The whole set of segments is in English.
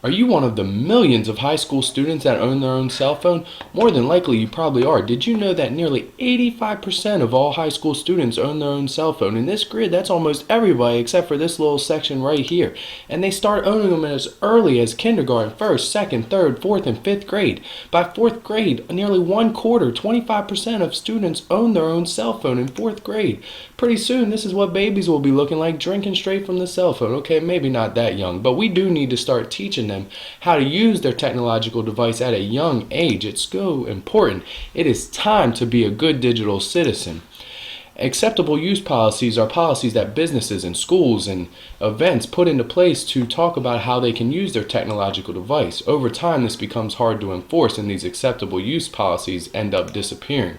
Are you one of the millions of high school students that own their own cell phone? More than likely you probably are. Did you know that nearly 85% of all high school students own their own cell phone? In this grid, that's almost everybody except for this little section right here. And they start owning them as early as kindergarten, first, second, third, fourth, and fifth grade. By fourth grade, nearly one quarter, 25% of students own their own cell phone in fourth grade. Pretty soon, this is what babies will be looking like, drinking straight from the cell phone. Okay, maybe not that young, but we do need to start teaching them how to use their technological device at a young age. It's so important. It is time to be a good digital citizen. Acceptable use policies are policies that businesses and schools and events put into place to talk about how they can use their technological device. Over time, this becomes hard to enforce, and these acceptable use policies end up disappearing.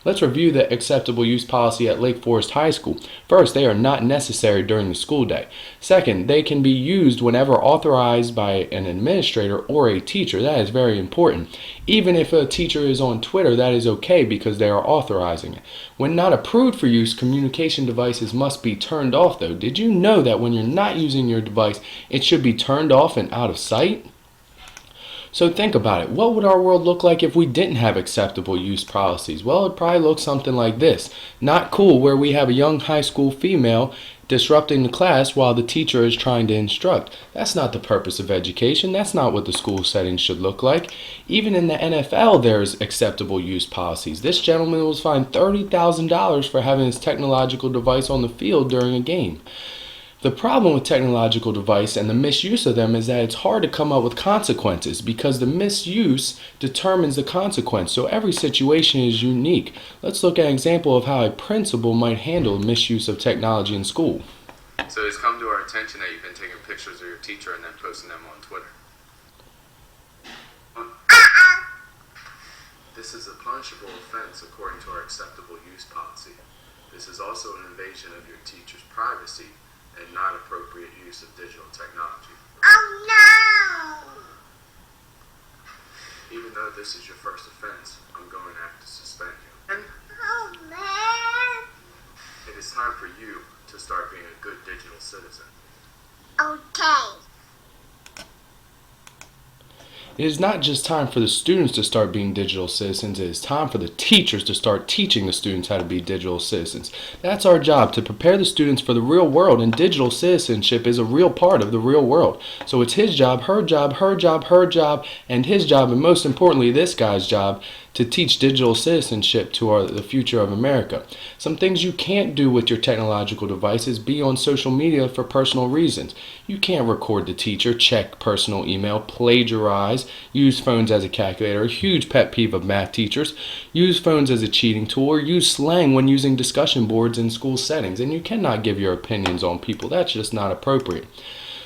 Let's review the acceptable use policy at Lake Forest High School. First, they are not necessary during the school day. Second, they can be used whenever authorized by an administrator or a teacher. That is very important. Even if a teacher is on Twitter, that is okay because they are authorizing it. When not approved for use, communication devices must be turned off though. Did you know that when you're not using your device, it should be turned off and out of sight? So think about it. What would our world look like if we didn't have acceptable use policies? Well, it'd probably look something like this. Not cool, where we have a young high school female disrupting the class while the teacher is trying to instruct. That's not the purpose of education. That's not what the school setting should look like. Even in the NFL, there's acceptable use policies. This gentleman was fined $30,000 for having his technological device on the field during a game. The problem with technological device and the misuse of them is that it's hard to come up with consequences because the misuse determines the consequence. So every situation is unique. Let's look at an example of how a principal might handle misuse of technology in school. So it's come to our attention that you've been taking pictures of your teacher and then posting them on Twitter. This is a punishable offense according to our acceptable use policy. This is also an invasion of your teacher's privacy and not appropriate use of digital technology. Oh no! Even though this is your first offense, I'm going to have to suspend you. Oh man! It is time for you to start being a good digital citizen. Okay. It is not just time for the students to start being digital citizens, it is time for the teachers to start teaching the students how to be digital citizens. That's our job, to prepare the students for the real world, and digital citizenship is a real part of the real world. So it's his job, her job, her job, her job, and his job, and most importantly this guy's job, to teach digital citizenship to the future of America. Some things you can't do with your technological devices: be on social media for personal reasons. You can't record the teacher, check personal email, plagiarize, use phones as a calculator, a huge pet peeve of math teachers, use phones as a cheating tool, or use slang when using discussion boards in school settings. And you cannot give your opinions on people. That's just not appropriate.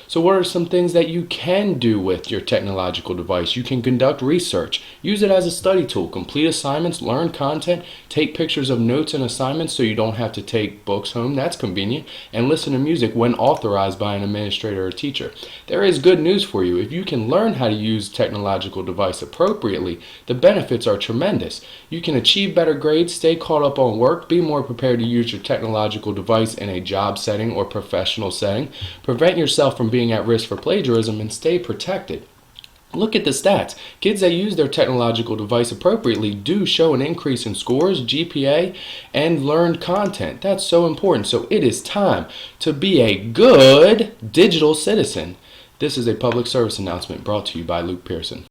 So what are some things that you can do with your technological device? You can conduct research. Use it as a study tool. Complete assignments, learn content, take pictures of notes and assignments so you don't have to take books home. That's convenient. And listen to music when authorized by an administrator or teacher. There is good news for you. If you can learn how to use technological device appropriately, the benefits are tremendous. You can achieve better grades, stay caught up on work, be more prepared to use your technological device in a job setting or professional setting, prevent yourself from being at risk for plagiarism, and stay protected. Look at the stats. Kids that use their technological device appropriately do show an increase in scores, GPA, and learned content. That's so important. So it is time to be a good digital citizen. This is a public service announcement brought to you by Luke Pearson.